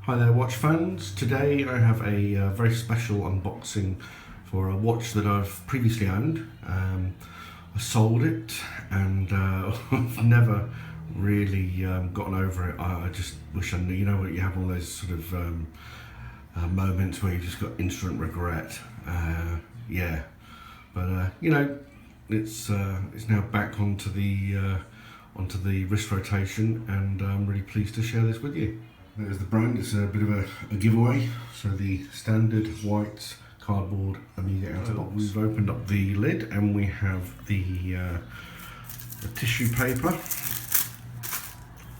Hi there watch fans, today I have a very special unboxing for a watch that I've previously owned. I sold it and I've never really gotten over it. I just wish I knew, you know what, you have all those sort of moments where you just got instant regret. Yeah, but you know, it's now back onto the wrist rotation, and I'm really pleased to share this with you. There's the brand. It's a bit of a giveaway. So the standard white cardboard Amiga outer box. We've opened up the lid and we have the tissue paper,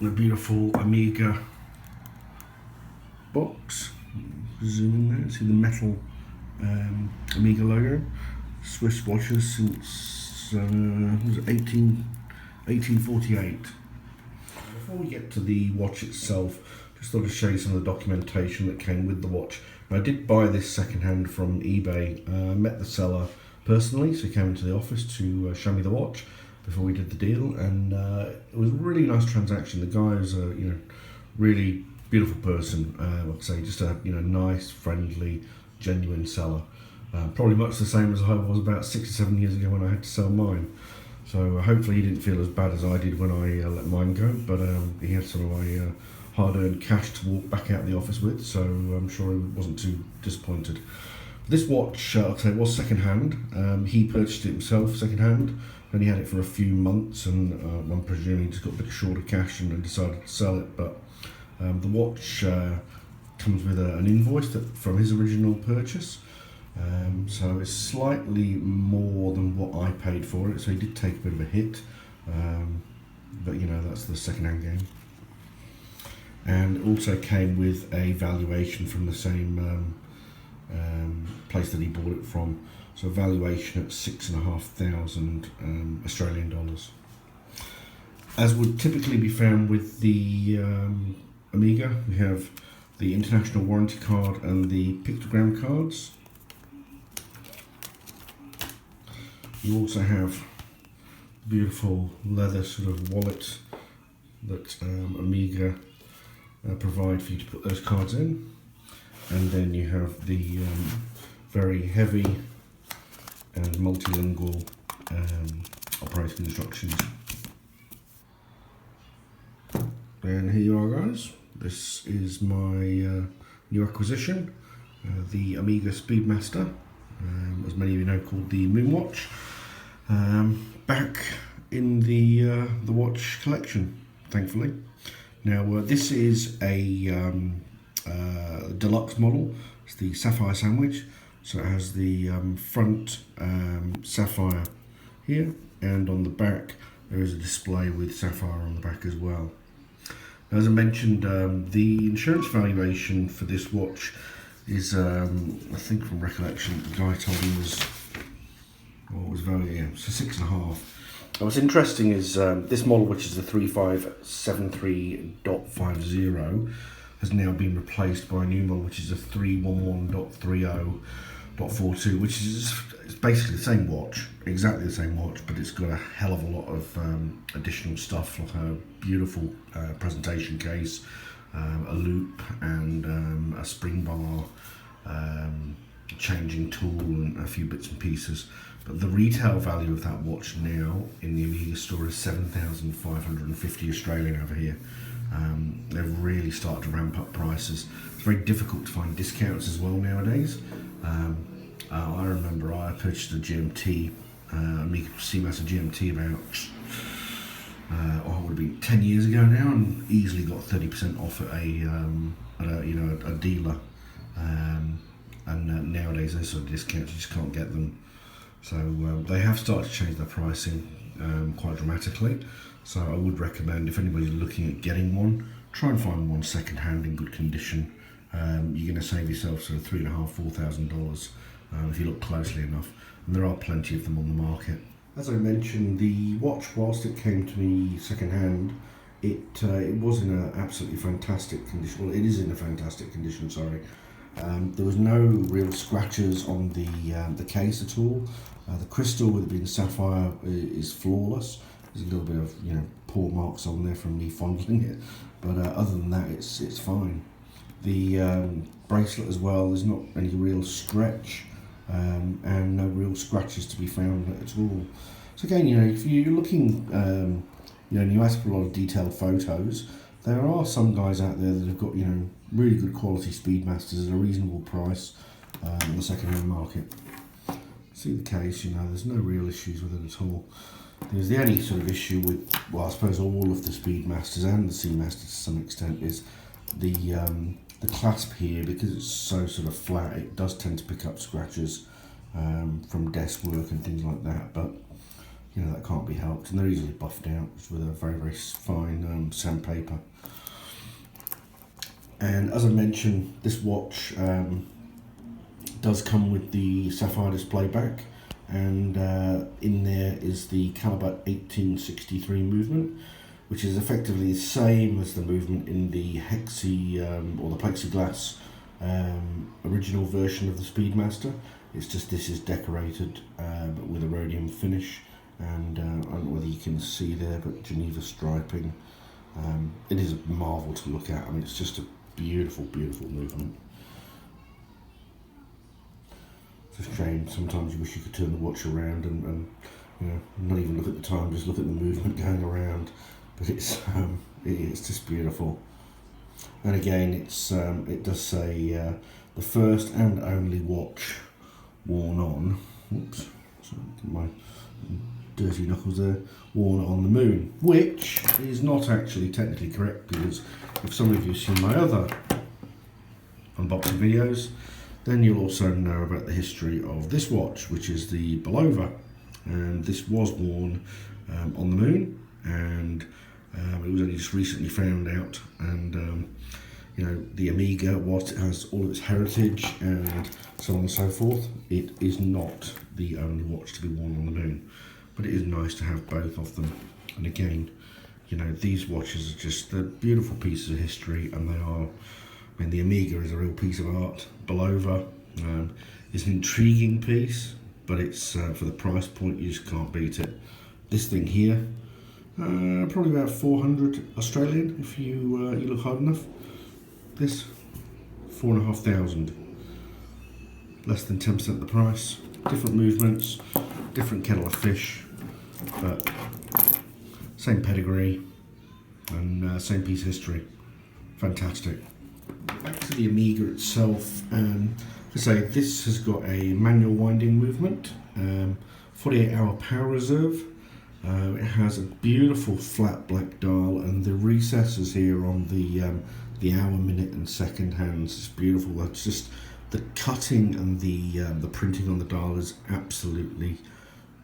the beautiful Amiga box. Zoom in there, see the metal Amiga logo. Swiss watches since 1848. Before we get to the watch itself, just thought I'd show you some of the documentation that came with the watch. Now, I did buy this secondhand from eBay. Met the seller personally, so he came into the office to show me the watch before we did the deal, and it was a really nice transaction. The guy is a really beautiful person. I'd say just a nice, friendly, genuine seller. Probably much the same as I was about 6 or 7 years ago when I had to sell mine. So hopefully he didn't feel as bad as I did when I let mine go, but he had some of my hard-earned cash to walk back out the office with, so I'm sure he wasn't too disappointed. This watch, I'll say, was second-hand. He purchased it himself second-hand, and he had it for a few months, and I'm presuming he just got a bit short of cash and decided to sell it. But the watch comes with an invoice from his original purchase. So it's slightly more than what I paid for it, so he did take a bit of a hit, but that's the second-hand game. And it also came with a valuation from the same place that he bought it from, so a valuation at £6,500 Australian dollars. As would typically be found with the Amiga, we have the international warranty card and the pictogram cards. You also have beautiful leather sort of wallet that Amiga provide for you to put those cards in, and then you have the very heavy and multilingual operating instructions. And here you are, guys. This is my new acquisition, the Amiga Speedmaster, as many of you know, called the Moonwatch. Back in the watch collection, thankfully. Now this is a deluxe model. It's the Sapphire sandwich, so it has the front Sapphire here, and on the back there is a display with Sapphire on the back as well. As I mentioned, the insurance valuation for this watch is, I think from recollection, the guy told me was valued, so 6.5. What's interesting is this model, which is the 3573.50, has now been replaced by a new model, which is a 311.30.42, which is it's basically the same watch, exactly the same watch, but it's got a hell of a lot of additional stuff, like a beautiful presentation case, a loop, and a spring bar, changing tool, and a few bits and pieces. But the retail value of that watch now in the Amiga store is 7,550 Australian over here. They've really started to ramp up prices. It's very difficult to find discounts as well nowadays. I remember I purchased a GMT, Amiga Speedmaster GMT about, it would have been 10 years ago now, and easily got 30% off at a dealer. And nowadays those sort of discounts, you just can't get them. So they have started to change their pricing quite dramatically. So I would recommend, if anybody's looking at getting one, try and find one second hand in good condition. You're going to save yourself sort of $3,500–4,000 if you look closely enough. And there are plenty of them on the market. As I mentioned, the watch, whilst it came to me second hand, it was in an absolutely fantastic condition. Well, it is in a fantastic condition, sorry. There was no real scratches on the case at all. The crystal, with it being sapphire, is flawless. There's a little bit of paw marks on there from me fondling it, but other than that, it's fine. the bracelet as well. There's not any real stretch and no real scratches to be found at all. So again, you know, if you're looking, you know, and you ask for a lot of detailed photos, there are some guys out there that have got, you know, really good quality Speedmasters at a reasonable price in the second-hand market. See the case, you know, there's no real issues with it at all. There's the only sort of issue with, well, I suppose all of the Speedmasters and the Seamaster to some extent is the clasp here, because it's so sort of flat. It does tend to pick up scratches from desk work and things like that, but you know, that can't be helped, and they're easily buffed out with a very, very fine sandpaper. And as I mentioned, this watch does come with the Sapphire display back, and in there is the caliber 1863 movement, which is effectively the same as the movement in the hexi or the plexiglass original version of the Speedmaster. It's just this is decorated but with a rhodium finish, and I don't know whether you can see there, but Geneva striping. It is a marvel to look at. I mean, it's just a beautiful, beautiful movement. It's a shame. Sometimes you wish you could turn the watch around and you know, not even look at the time, just look at the movement going around. But it's just beautiful. And again, it's it does say the first and only watch worn on. Oops, sorry, my dirty knuckles there. Worn on the moon, which is not actually technically correct, because if some of you have seen my other unboxing videos, then you'll also know about the history of this watch, which is the Belova, and this was worn on the moon, and it was only just recently found out. And you know, the Omega, whilst it has all of its heritage and so on and so forth, it is not the only watch to be worn on the moon. But it is nice to have both of them. And again, you know, these watches are just the beautiful pieces of history, and they are. I mean, the Omega is a real piece of art. Belova is an intriguing piece, but it's for the price point, you just can't beat it. This thing here, probably about 400 Australian if you you look hard enough. This, 4,500. Less than 10% the price. Different movements, different kettle of fish, but same pedigree and same piece of history. Fantastic. Back to the Omega itself, I say this has got a manual winding movement, 48-hour power reserve. It has a beautiful flat black dial, and the recesses here on the hour, minute, and second hands is beautiful. That's just the cutting and the printing on the dial is absolutely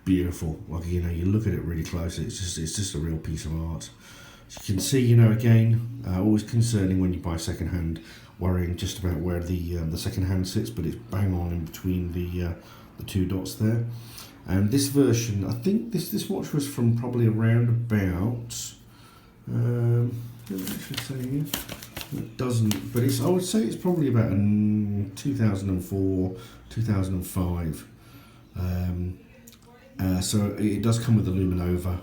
beautiful. Like, you know, you look at it really closely, it's just a real piece of art. As you can see, you know, again, always concerning when you buy second hand, worrying just about where the second hand sits, but it's bang on in between the two dots there. And this version, I think this watch was from probably around about does it actually say here? It doesn't, but I would say it's probably about 2004, 2005. So it does come with the Luminova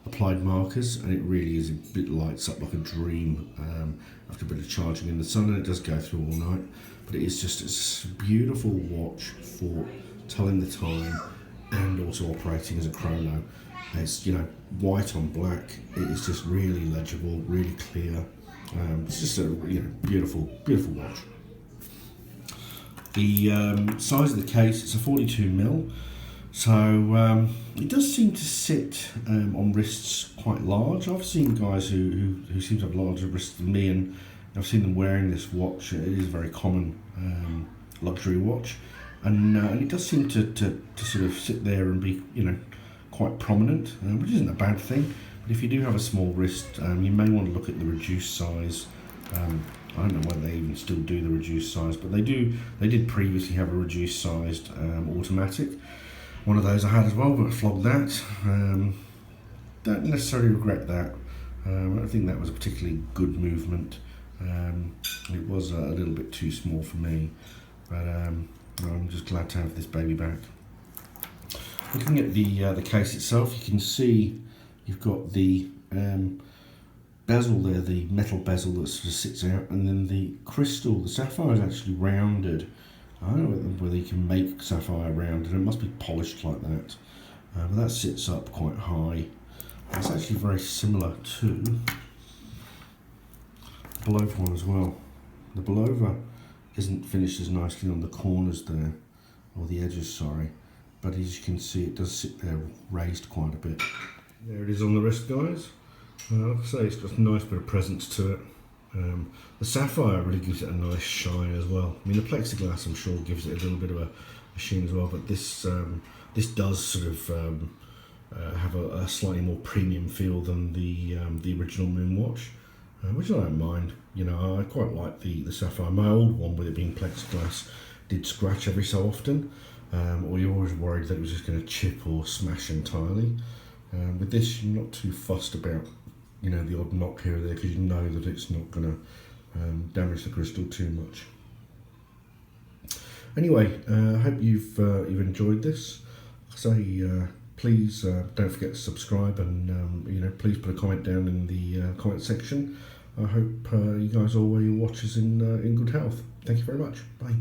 applied markers, and it really is, it lights up like a dream after a bit of charging in the sun, and it does go through all night. But it's a beautiful watch for telling the time and also operating as a chrono. It's, you know, white on black. It is just really legible, really clear. It's just a, you know, beautiful, beautiful watch. The size of the case, it's a 42mm. So it does seem to sit on wrists quite large. I've seen guys who seem to have larger wrists than me, and I've seen them wearing this watch. It is a very common luxury watch, and it does seem to sort of sit there and be, you know, quite prominent, which isn't a bad thing. But if you do have a small wrist, you may want to look at the reduced size. I don't know whether they even still do the reduced size, but they do. They did previously have a reduced sized automatic. One of those I had as well, but I flogged that. Don't necessarily regret that. I don't think that was a particularly good movement. It was a little bit too small for me, but I'm just glad to have this baby back. Looking at the case itself, you can see you've got the bezel there, the metal bezel that sort of sits out, and then the crystal, the sapphire, is actually rounded. I don't know whether you can make sapphire rounded. It must be polished like that, but that sits up quite high. It's actually very similar to the Belova one as well. The Belova isn't finished as nicely on the corners there, or the edges, sorry, but as you can see, it does sit there raised quite a bit. There it is on the wrist, guys. Like I say, it's got a nice bit of presence to it. The sapphire really gives it a nice shine as well. I mean, the plexiglass, I'm sure, gives it a little bit of a sheen as well, but this does sort of have a slightly more premium feel than the original Moonwatch, which I don't mind. You know, I quite like the sapphire. My old one, with it being plexiglass, did scratch every so often, or you're always worried that it was just going to chip or smash entirely. With this, you're not too fussed about, you know, the odd knock here or there, because you know that it's not going to damage the crystal too much. Anyway, I hope you've enjoyed this. Say, please don't forget to subscribe, and you know, please put a comment down in the comment section. I hope you guys all wear your watches in good health. Thank you very much. Bye.